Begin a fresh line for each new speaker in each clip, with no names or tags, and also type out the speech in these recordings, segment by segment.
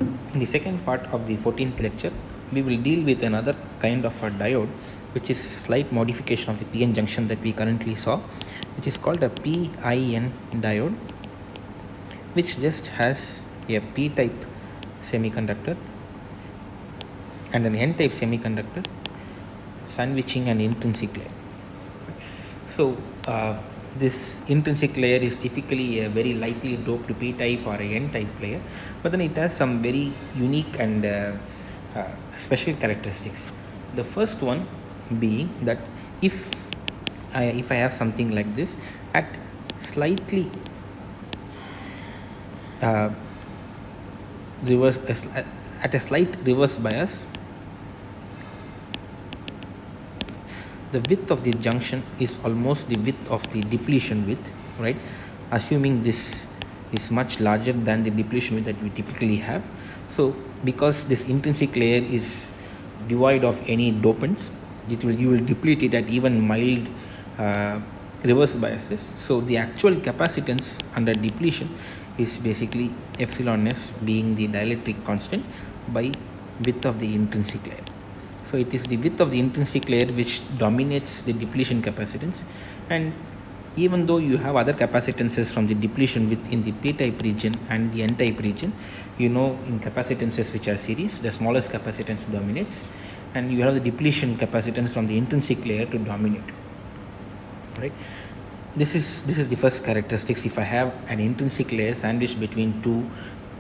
In the second part of the 14th lecture, we will deal with another kind of a diode, which is slight modification of the PN junction that we currently saw, which is called a PIN diode, which just has a P-type semiconductor and an N-type semiconductor sandwiching an intrinsic layer. So this intrinsic layer is typically a very lightly doped P-type or a N-type layer, but then it has some very unique and special characteristics. The first one being that if I have something like this at slightly at a slight reverse bias, the width of the junction is almost the width of the depletion width, right? Assuming this is much larger than the depletion width that we typically have. So because this intrinsic layer is devoid of any dopants, you will deplete it at even mild reverse biases. So the actual capacitance under depletion is basically epsilon s being the dielectric constant by width of the intrinsic layer. So it is the width of the intrinsic layer which dominates the depletion capacitance, and even though you have other capacitances from the depletion width in the P-type region and the N-type region, in capacitances which are series, the smallest capacitance dominates, and you have the depletion capacitance from the intrinsic layer to dominate, right? This is the first characteristics. If I have an intrinsic layer sandwiched between two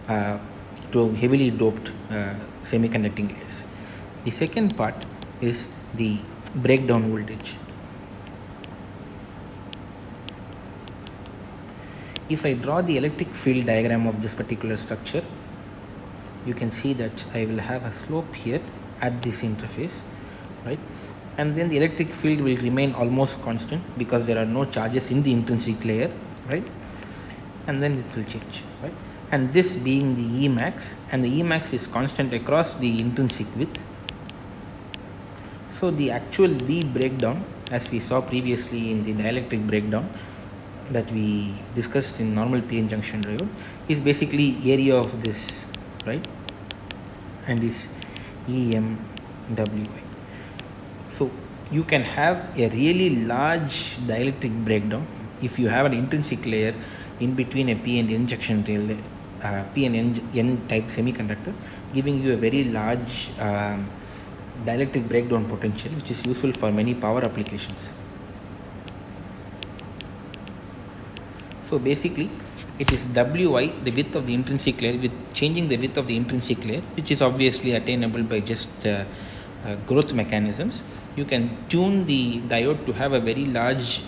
heavily doped semiconducting layers. The second part is the breakdown voltage. If I draw the electric field diagram of this particular structure, you can see that I will have a slope here at this interface, right? And then the electric field will remain almost constant because there are no charges in the intrinsic layer, right? And then it will change, right? And this being the Emax, and the Emax is constant across the intrinsic width. So the actual V breakdown, as we saw previously in the dielectric breakdown that we discussed in normal PN junction diode, is basically area of this, right? And is EMWI. So you can have a really large dielectric breakdown if you have an intrinsic layer in between a P and N junction P and N type semiconductor, giving you a very large dielectric breakdown potential, which is useful for many power applications. So basically it is Wi, the width of the intrinsic layer, with changing the width of the intrinsic layer, which is obviously attainable by just growth mechanisms. You can tune the diode to have a very large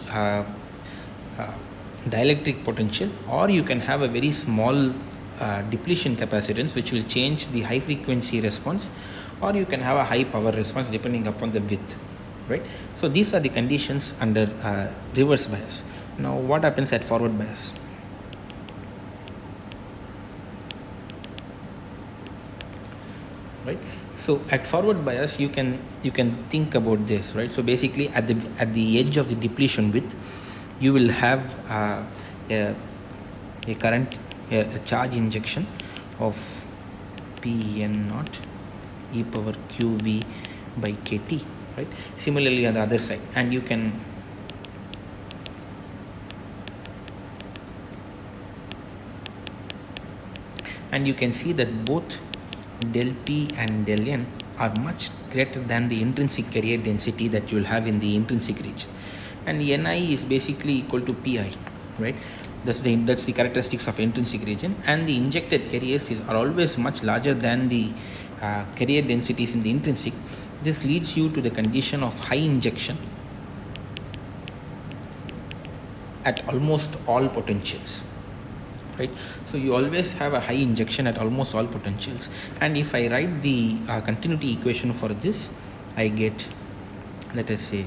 dielectric potential, or you can have a very small depletion capacitance, which will change the high frequency response, or you can have a high power response depending upon the width, right? So these are the conditions under reverse bias. Now what happens at forward bias? Right? So at forward bias, you can think about this, right? So basically at the edge of the depletion width, you will have a current, a charge injection of Pn naught e power qv by kt, right? Similarly on the other side, and you can see that both del P and del N are much greater than the intrinsic carrier density that you will have in the intrinsic region, and Ni is basically equal to Pi, right? That's the characteristics of intrinsic region, and the injected carriers are always much larger than the carrier densities in the intrinsic. This leads you to the condition of high injection at almost all potentials, right? So you always have a high injection at almost all potentials, and if I write the continuity equation for this, I get, let us say,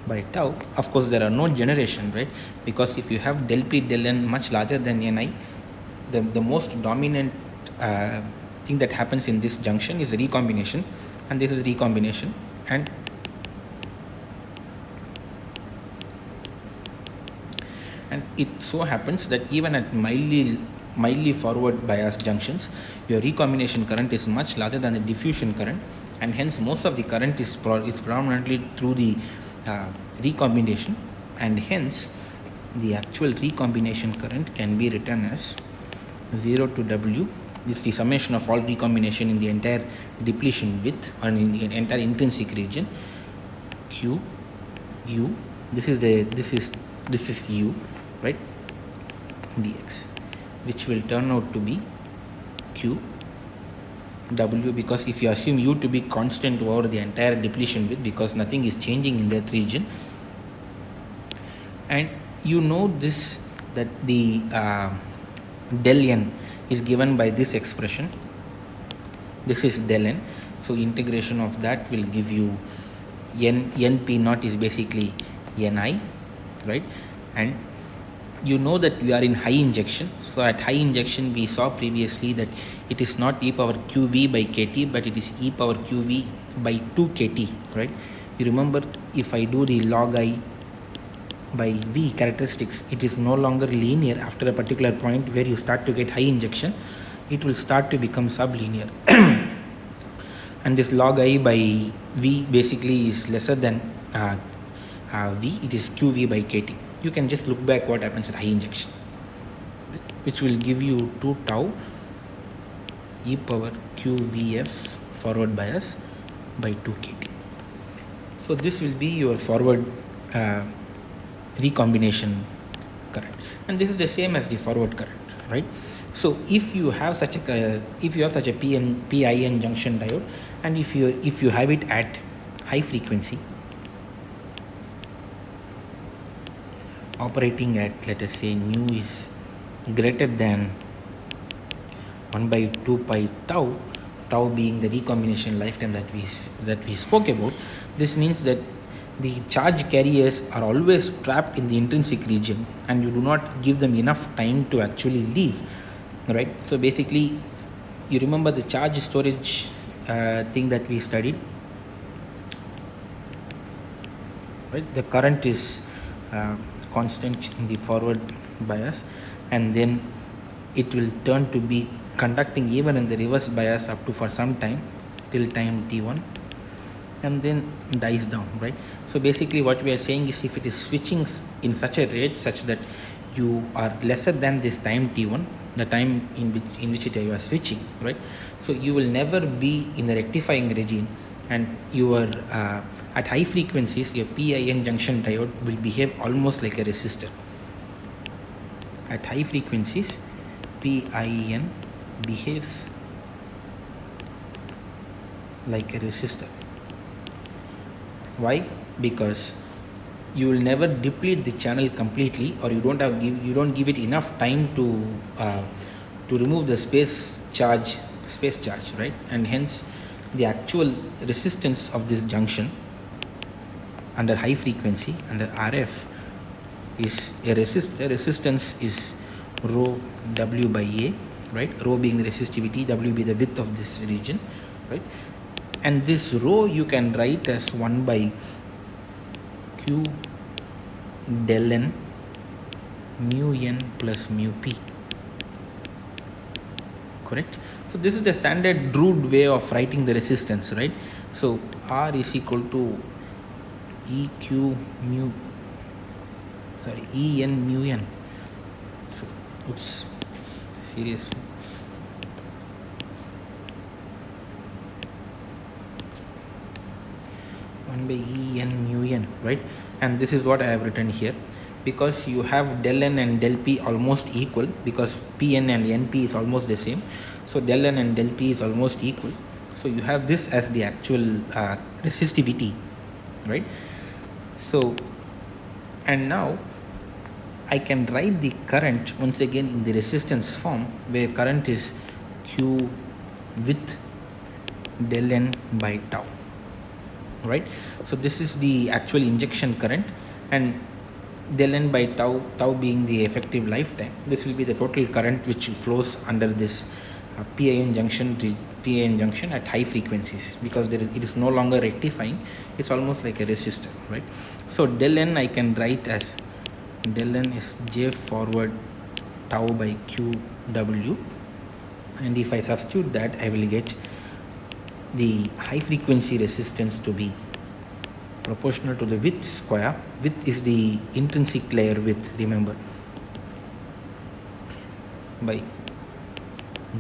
by tau. Of course there are no generation, right? Because if you have del P del N much larger than Ni, the most dominant thing that happens in this junction is recombination, and this is recombination, and And it so happens that even at mildly forward bias junctions, your recombination current is much larger than the diffusion current, and hence most of the current is predominantly through the recombination, and hence the actual recombination current can be written as 0 to W. This is the summation of all recombination in the entire depletion width or in the entire intrinsic region. Q U, this is U, right, dx, which will turn out to be Q W, because if you assume U to be constant over the entire depletion width, because nothing is changing in that region, and you know this, that the del n is given by this expression. This is del n, so integration of that will give you np naught is basically ni, right? And you know that we are in high injection, so at high injection we saw previously that it is not e power qv by kt, but it is e power qv by 2 kt, right? You remember, if I do the log I by V characteristics, it is no longer linear. After a particular point where you start to get high injection, it will start to become sublinear. And this log I by V basically is lesser than V, it is QV by KT. You can just look back what happens at high injection, which will give you 2 tau e power QVF forward bias by 2 KT. So this will be your forward recombination current, and this is the same as the forward current, right? So if you have such a PIN junction diode, and if you have it at high frequency, operating at, let us say, nu is greater than 1 by 2 pi tau, tau being the recombination lifetime that we spoke about. This means that the charge carriers are always trapped in the intrinsic region, and you do not give them enough time to actually leave, right? So basically, you remember the charge storage thing that we studied, right? The current is constant in the forward bias, and then it will turn to be conducting even in the reverse bias up to for some time, till time t1, and then dies down, right? So basically what we are saying is, if it is switching in such a rate such that you are lesser than this time t1, the time in which you are switching, right? So you will never be in a rectifying regime, and your at high frequencies your PIN junction diode will behave almost like a resistor. At high frequencies, PIN behaves like a resistor. Why? Because you will never deplete the channel completely, or you don't give it enough time to remove the space charge, right? And hence the actual resistance of this junction under high frequency, under RF, is a resistance is rho W by A, right? Rho being the resistivity, W be the width of this region, right? And this rho you can write as 1 by Q del N mu N plus mu P, correct? So this is the standard Drude way of writing the resistance, right? So R is equal to EN mu N. So oops, seriously. By En mu N, right? And this is what I have written here, because you have del N and del P almost equal, because Pn and Np is almost the same, so del N and del P is almost equal. So you have this as the actual resistivity, right? So, and now I can write the current once again in the resistance form, where current is Q with del N by tau, right? So this is the actual injection current, and del N by tau being the effective lifetime. This will be the total current which flows under this PIN junction at high frequencies, because it is no longer rectifying, it's almost like a resistor, right? So del N I can write as del n is J forward tau by QW, and if I substitute that, I will get the high frequency resistance to be proportional to the width square. Width is the intrinsic layer width, remember, by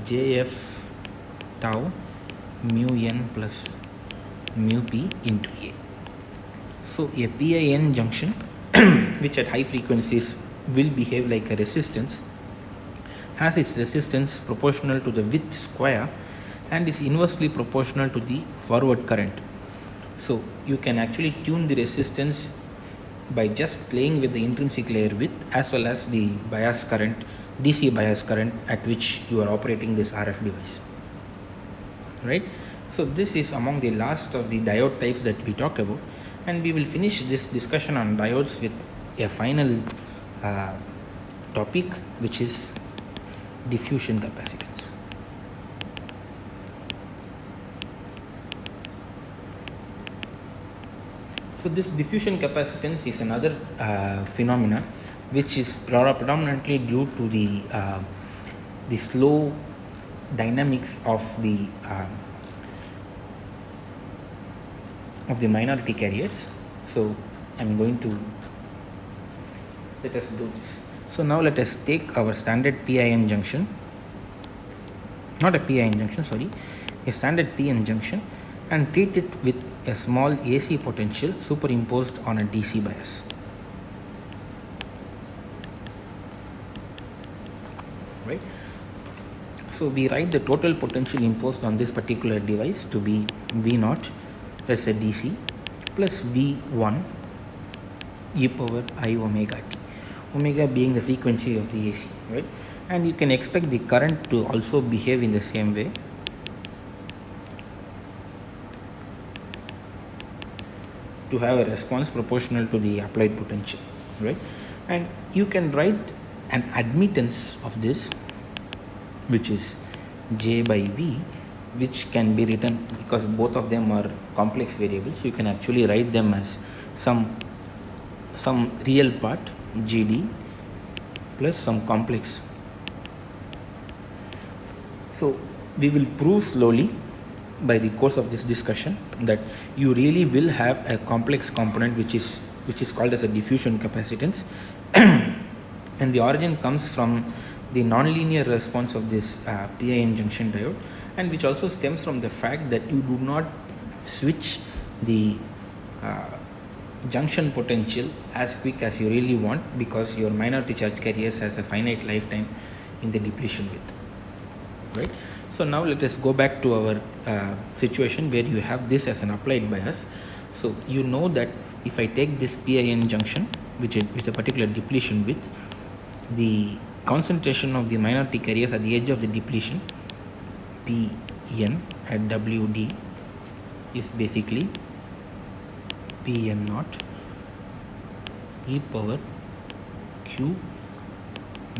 JF tau mu n plus mu p into A. So a PIN junction which at high frequencies will behave like a resistance has its resistance proportional to the width square and is inversely proportional to the forward current. So you can actually tune the resistance by just playing with the intrinsic layer width as well as the bias current, DC bias current at which you are operating this RF device, right? So this is among the last of the diode types that we talk about, and we will finish this discussion on diodes with a final topic, which is diffusion capacitance. So this diffusion capacitance is another phenomena which is predominantly due to the slow dynamics of the minority carriers. So I'm going to let us do this. So now let us take our standard PIN junction, not a PIN junction, sorry, a standard PN junction, and treat it with a small AC potential superimposed on a DC bias. Right? So we write the total potential imposed on this particular device to be V0, that's a DC, plus V1 e power I omega t, omega being the frequency of the AC, right? And you can expect the current to also behave in the same way. To have a response proportional to the applied potential, right? And you can write an admittance of this, which is J by V, which can be written, because both of them are complex variables, you can actually write them as some real part GD plus some complex. So we will prove slowly by the course of this discussion that you really will have a complex component which is called as a diffusion capacitance and the origin comes from the nonlinear response of this PIN junction diode, and which also stems from the fact that you do not switch the junction potential as quick as you really want, because your minority charge carriers has a finite lifetime in the depletion width, right? So now let us go back to our situation where you have this as an applied bias. So you know that if I take this PIN junction, which is a particular depletion width, the concentration of the minority carriers at the edge of the depletion, Pn at Wd, is basically Pn naught e power q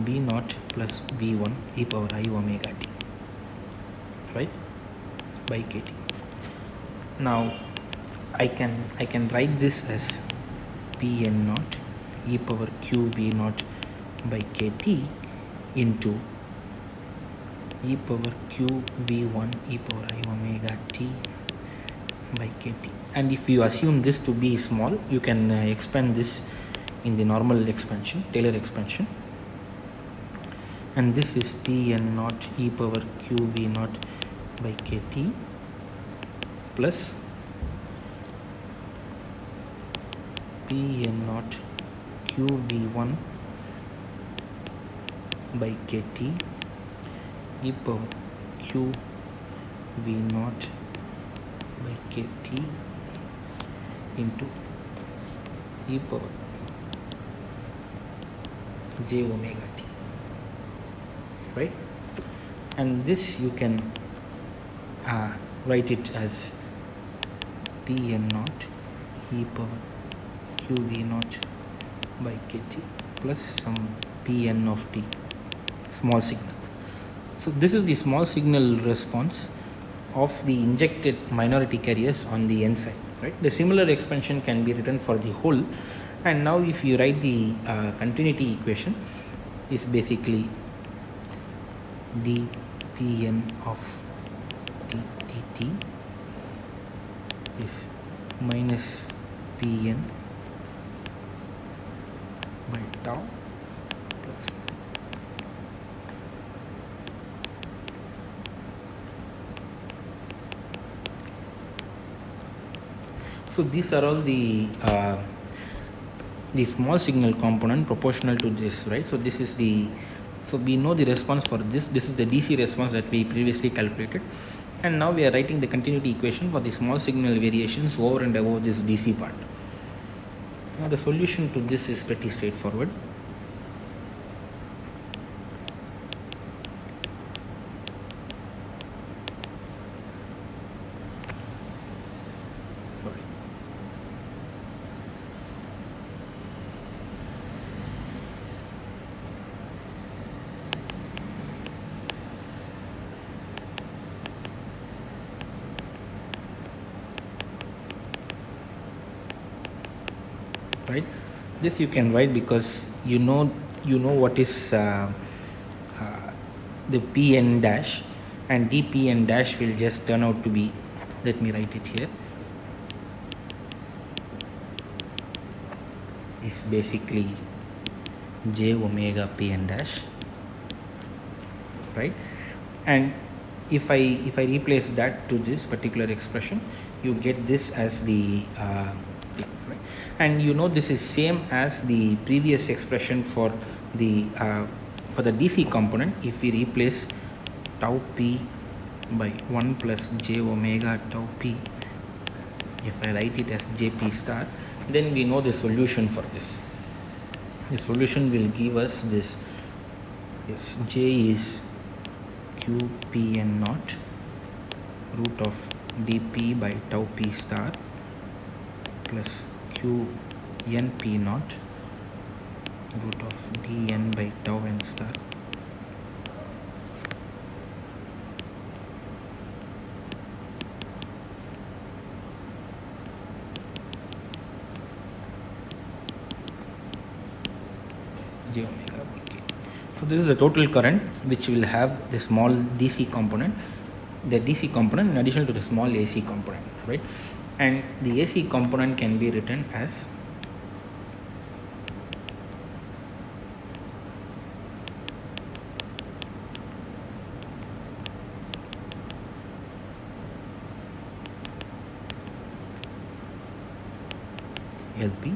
b naught plus v1 e power I omega t, right, by kt. Now I can write this as Pn naught e power q v naught by kt into e power q v1 e power I omega t by kt. And if you assume this to be small, you can expand this in the normal expansion, Taylor expansion, and this is Pn naught e power q v naught by kt plus Pn naught q v1 by kt e power q v naught by kt into e power j omega t, right? And this you can write it as Pn naught e power q v naught by kt plus some Pn of t, small signal. So this is the small signal response of the injected minority carriers on the N side, right? The similar expansion can be written for the whole, And now if you write the continuity equation, is basically dPn of dt is minus Pn by tau plus so these are all the small signal component proportional to this, right? So this is so we know the response for this is the DC response that we previously calculated, and now we are writing the continuity equation for the small signal variations over and above this DC part. Now the solution to this is pretty straightforward. Right, this you can write because you know what is the Pn dash, and dPn dash will just turn out to be, let me write it here, is basically j omega Pn dash, right? And if I replace that to this particular expression, you get this as the right? And you know this is same as the previous expression for the DC component. If we replace tau p by 1 plus j omega tau p, if I write it as jp star, then we know the solution for this. The solution will give us this, yes, j is qpn naught root of dp by tau p star plus q np naught root of dn by tau n star j omega by k. So this is the total current which will have the small DC component, in addition to the small AC component, right? And the AC component can be written as LP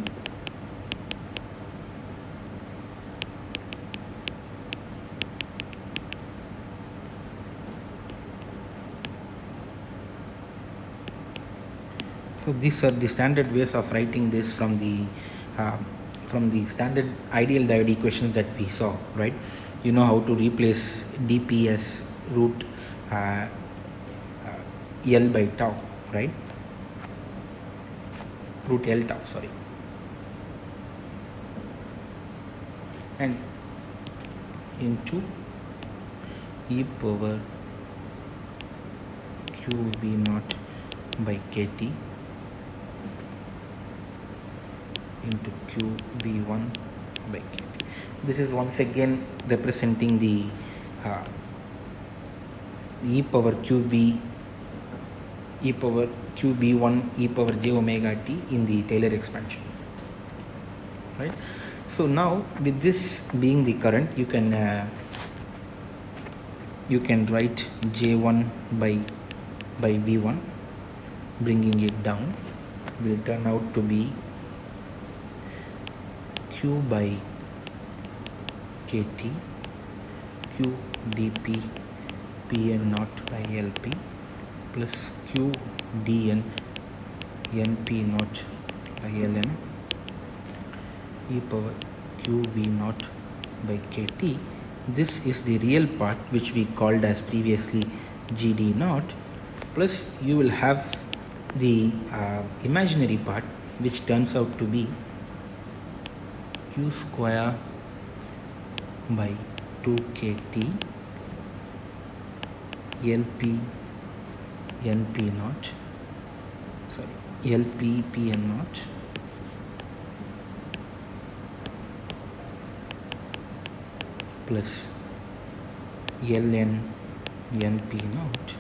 So these are the standard ways of writing this from the standard ideal diode equations that we saw, right? You know how to replace dP as root L by tau, right? Root L tau, sorry. And into e power qv naught by kt into qv1 by kt. This is once again representing the e power qv, e power qv1 e power j omega t in the Taylor expansion, right? So now with this being the current, you can write j1 by v1, bringing it down will turn out to be q by kt q dp pn naught by lp plus q dn np naught by ln e power qv naught by kt. This is the real part which we called as previously gd naught, plus you will have the imaginary part which turns out to be q square by 2kt lp np naught, lp pn naught plus ln np naught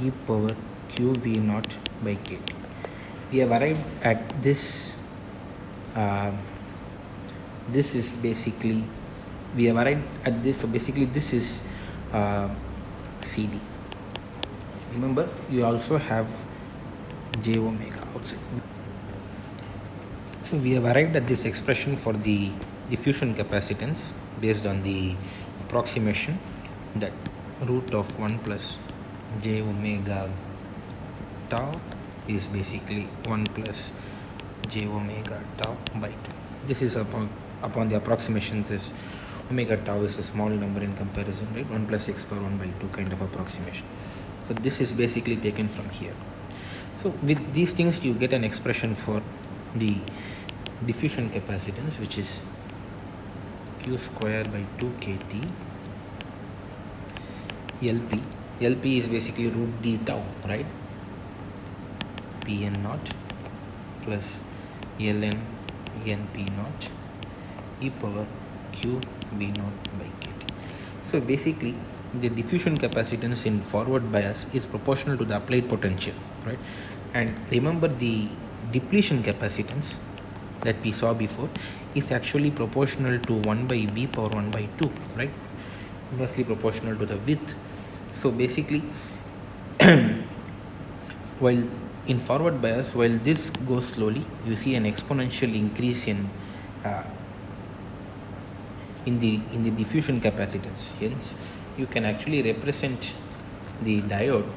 e power qv naught by kt. We have arrived at this. This is basically, we have arrived at this. So basically, this is CD. Remember, you also have j omega outside. So we have arrived at this expression for the diffusion capacitance based on the approximation that root of 1 plus j omega tau is basically 1 plus j omega tau by 2. This is upon the approximation. This omega tau is a small number in comparison, right? 1 plus x power 1 by 2 kind of approximation. So this is basically taken from here. So with these things you get an expression for the diffusion capacitance, which is q square by 2 kt lp. Lp is basically root d tau, right? Pn naught plus ln np naught e power q v naught by kt. So basically the diffusion capacitance in forward bias is proportional to the applied potential, right? And remember, the depletion capacitance that we saw before is actually proportional to 1 by v power 1 by 2, right? Inversely proportional to the width. So basically while in forward bias, while this goes slowly, you see an exponential increase in the diffusion capacitance. Hence you can actually represent the diode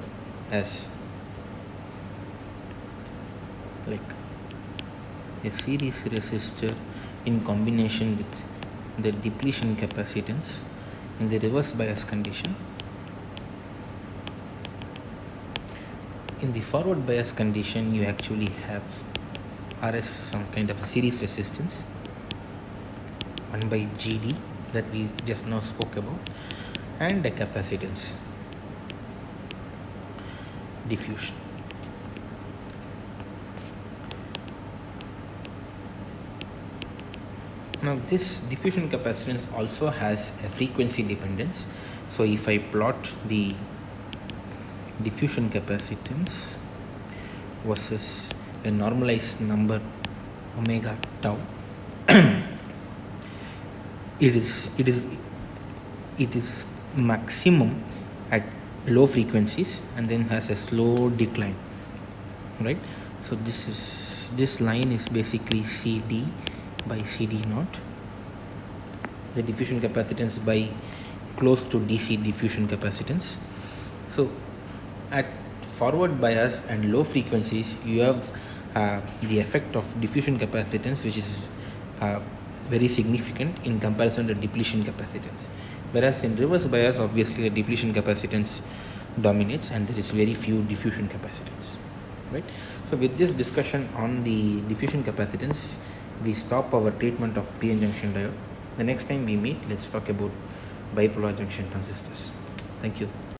as like a series resistor in combination with the depletion capacitance in the reverse bias condition. In the forward bias condition, you actually have RS, some kind of a series resistance, 1 by GD that we just now spoke about, and a capacitance, diffusion. Now this diffusion capacitance also has a frequency dependence. So if I plot the diffusion capacitance versus a normalized number omega tau, it is maximum at low frequencies and then has a slow decline, right? So this line is basically CD by CD naught, the diffusion capacitance by close to DC diffusion capacitance. So at forward bias and low frequencies, you have the effect of diffusion capacitance, which is very significant in comparison to depletion capacitance. Whereas in reverse bias, obviously the depletion capacitance dominates and there is very few diffusion capacitance, right? So with this discussion on the diffusion capacitance, we stop our treatment of PN junction diode. The next time we meet, let's talk about bipolar junction transistors. Thank you.